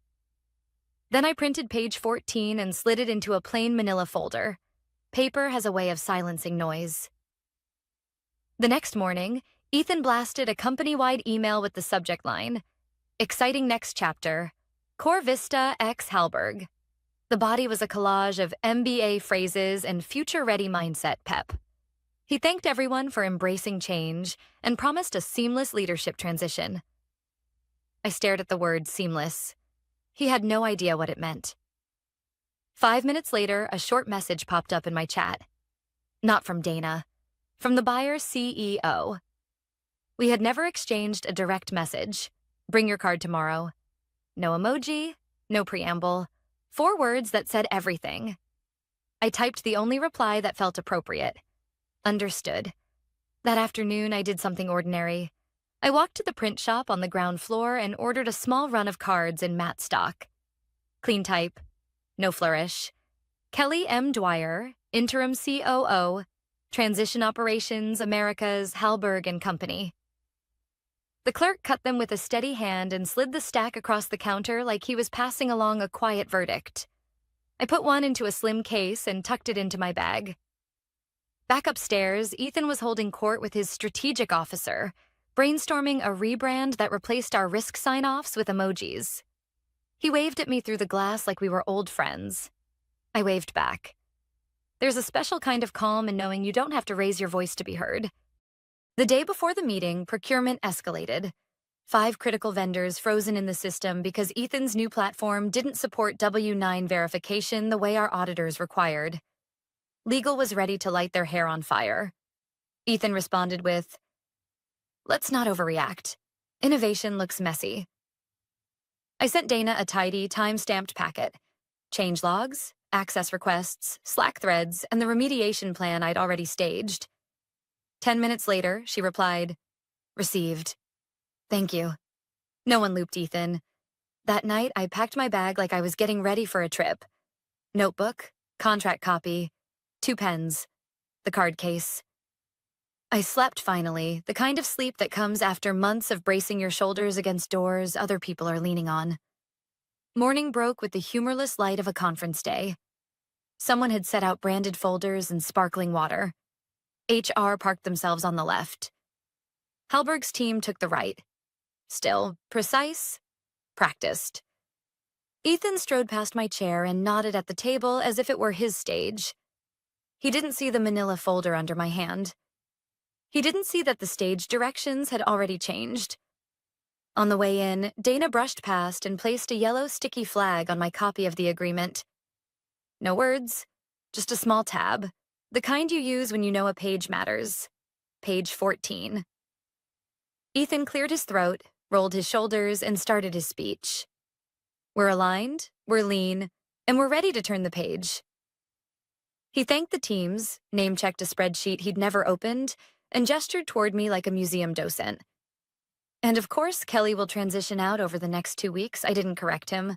Then I printed page 14 and slid it into a plain manila folder. Paper has a way of silencing noise. The next morning, Ethan blasted a company-wide email with the subject line, "Exciting next chapter, Core Vista x Halberg." The body was a collage of MBA phrases and future-ready mindset pep. He thanked everyone for embracing change and promised a seamless leadership transition. I stared at the word seamless. He had no idea what it meant. 5 minutes later, a short message popped up in my chat. Not from Dana, from the buyer's CEO. We had never exchanged a direct message. Bring your card tomorrow. No emoji, no preamble. 4 words that said everything. I typed the only reply that felt appropriate. Understood. That afternoon, I did something ordinary. I walked to the print shop on the ground floor and ordered a small run of cards in matte stock. Clean type. No flourish. Kelly M. Dwyer, Interim COO, Transition Operations, Americas, Hallberg and Company. The clerk cut them with a steady hand and slid the stack across the counter like he was passing along a quiet verdict. I put one into a slim case and tucked it into my bag. Back upstairs, Ethan was holding court with his strategic officer, brainstorming a rebrand that replaced our risk sign-offs with emojis. He waved at me through the glass like we were old friends. I waved back. There's a special kind of calm in knowing you don't have to raise your voice to be heard. The day before the meeting, procurement escalated. 5 critical vendors frozen in the system because Ethan's new platform didn't support W-9 verification the way our auditors required. Legal was ready to light their hair on fire. Ethan responded with, "Let's not overreact. Innovation looks messy." I sent Dana a tidy, time-stamped packet. Change logs, access requests, Slack threads, and the remediation plan I'd already staged. 10 minutes later, she replied, "Received. Thank you." No one looped Ethan. That night, I packed my bag like I was getting ready for a trip. Notebook, contract copy, 2 pens, the card case. I slept finally, the kind of sleep that comes after months of bracing your shoulders against doors other people are leaning on. Morning broke with the humorless light of a conference day. Someone had set out branded folders and sparkling water. HR parked themselves on the left. Hallberg's team took the right. Still, precise, practiced. Ethan strode past my chair and nodded at the table as if it were his stage. He didn't see the manila folder under my hand. He didn't see that the stage directions had already changed. On the way in, Dana brushed past and placed a yellow sticky flag on my copy of the agreement. No words, just a small tab, the kind you use when you know a page matters. Page 14. Ethan cleared his throat, rolled his shoulders, and started his speech. We're aligned, we're lean, and we're ready to turn the page. He thanked the teams, name-checked a spreadsheet he'd never opened, and gestured toward me like a museum docent. And of course, Kelly will transition out over the next 2 weeks. I didn't correct him.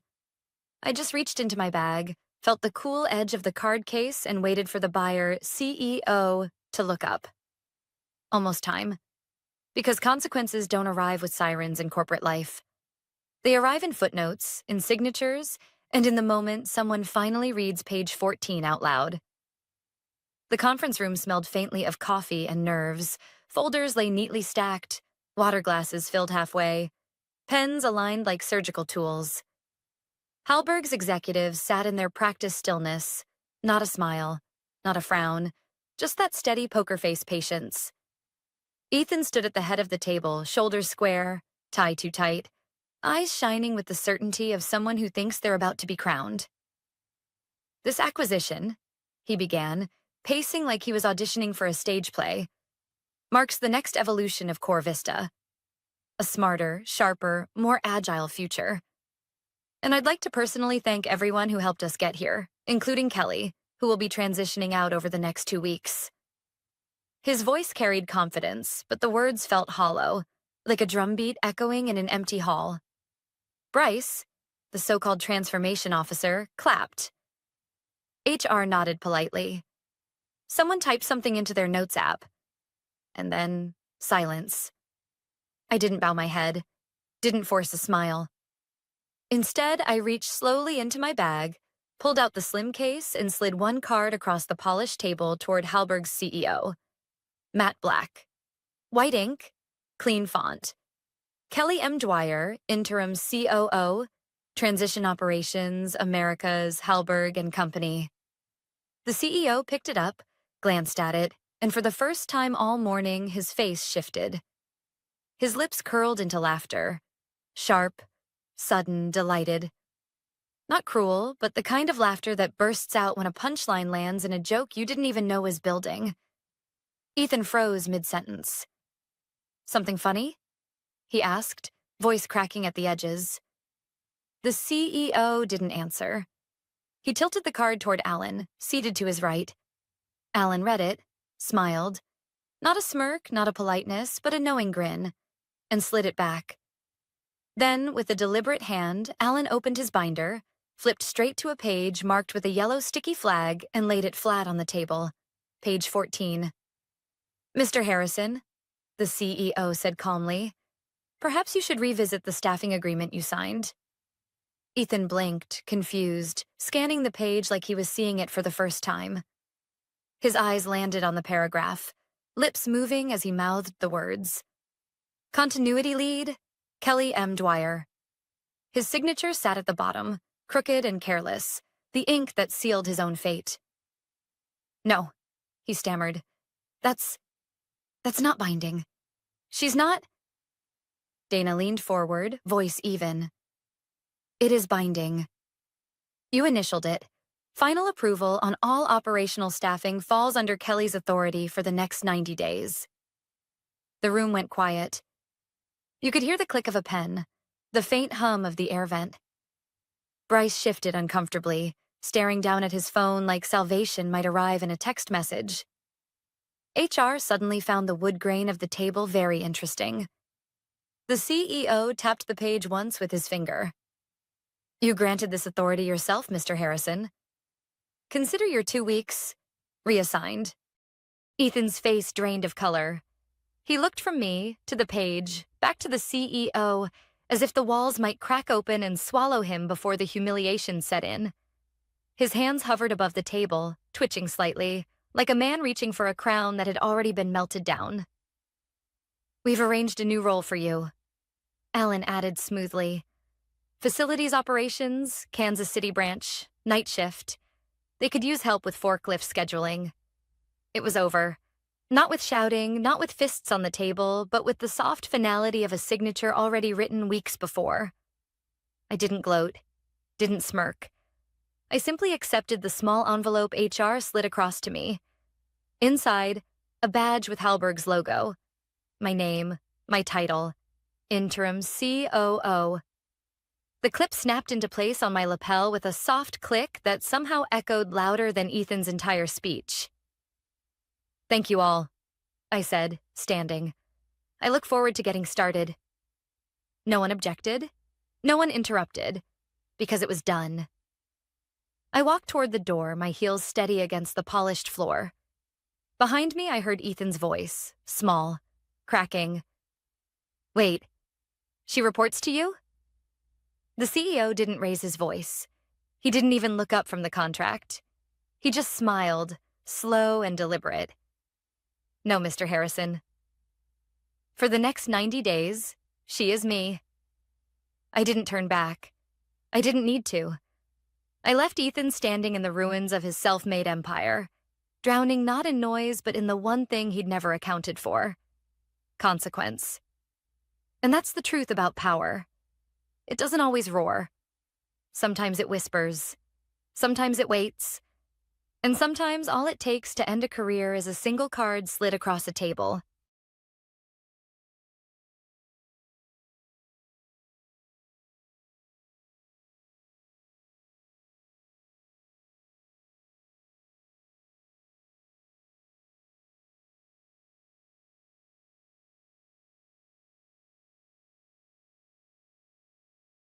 I just reached into my bag, felt the cool edge of the card case, and waited for the buyer, CEO, to look up. Almost time. Because consequences don't arrive with sirens in corporate life. They arrive in footnotes, in signatures, and in the moment someone finally reads page 14 out loud. The conference room smelled faintly of coffee and nerves. Folders lay neatly stacked, water glasses filled halfway, pens aligned like surgical tools. Hallberg's executives sat in their practiced stillness, not a smile, not a frown, just that steady poker face patience. Ethan stood at the head of the table, shoulders square, tie too tight, eyes shining with the certainty of someone who thinks they're about to be crowned. This acquisition, he began, pacing like he was auditioning for a stage play, marks the next evolution of Core Vista. A smarter, sharper, more agile future. And I'd like to personally thank everyone who helped us get here, including Kelly, who will be transitioning out over the next 2 weeks. His voice carried confidence, but the words felt hollow, like a drumbeat echoing in an empty hall. Bryce, the so-called transformation officer, clapped. HR nodded politely. Someone typed something into their notes app. And then, silence. I didn't bow my head, didn't force a smile. Instead, I reached slowly into my bag, pulled out the slim case, and slid one card across the polished table toward Hallberg's CEO. Matte black. White ink, clean font. Kelly M. Dwyer, Interim COO, Transition Operations, Americas, Hallberg and Company. The CEO picked it up, glanced at it, and for the first time all morning, his face shifted. His lips curled into laughter. Sharp, sudden, delighted. Not cruel, but the kind of laughter that bursts out when a punchline lands in a joke you didn't even know was building. Ethan froze mid-sentence. Something funny? He asked, voice cracking at the edges. The CEO didn't answer. He tilted the card toward Alan, seated to his right. Alan read it, smiled. Not a smirk, not a politeness, but a knowing grin, and slid it back. Then, with a deliberate hand, Alan opened his binder, flipped straight to a page marked with a yellow sticky flag, and laid it flat on the table. Page 14. Mr. Harrison, the CEO said calmly, perhaps you should revisit the staffing agreement you signed. Ethan blinked, confused, scanning the page like he was seeing it for the first time. His eyes landed on the paragraph, lips moving as he mouthed the words. Continuity lead, Kelly M. Dwyer. His signature sat at the bottom, crooked and careless, the ink that sealed his own fate. No, he stammered. That's not binding. She's not. Dana leaned forward, voice even. It is binding. You initialed it. Final approval on all operational staffing falls under Kelly's authority for the next 90 days. The room went quiet. You could hear the click of a pen, the faint hum of the air vent. Bryce shifted uncomfortably, staring down at his phone like salvation might arrive in a text message. HR suddenly found the wood grain of the table very interesting. The CEO tapped the page once with his finger. You granted this authority yourself, Mr. Harrison. Consider your 2 weeks reassigned. Ethan's face drained of color. He looked from me to the page, back to the CEO, as if the walls might crack open and swallow him before the humiliation set in. His hands hovered above the table, twitching slightly, like a man reaching for a crown that had already been melted down. We've arranged a new role for you, Alan added smoothly. Facilities operations, Kansas City branch, night shift. They could use help with forklift scheduling. It was over. Not with shouting, not with fists on the table, but with the soft finality of a signature already written weeks before. I didn't gloat, didn't smirk. I simply accepted the small envelope HR slid across to me. Inside, a badge with Halberg's logo. My name, my title, interim COO. The clip snapped into place on my lapel with a soft click that somehow echoed louder than Ethan's entire speech. Thank you all, I said, standing. I look forward to getting started. No one objected. No one interrupted, because it was done. I walked toward the door, my heels steady against the polished floor. Behind me, I heard Ethan's voice, small, cracking. Wait, she reports to you? The CEO didn't raise his voice. He didn't even look up from the contract. He just smiled, slow and deliberate. No, Mr. Harrison. For the next 90 days, she is me. I didn't turn back. I didn't need to. I left Ethan standing in the ruins of his self-made empire, drowning not in noise but in the one thing he'd never accounted for: consequence. And that's the truth about power. It doesn't always roar. Sometimes it whispers. Sometimes it waits. And sometimes all it takes to end a career is a single card slid across a table.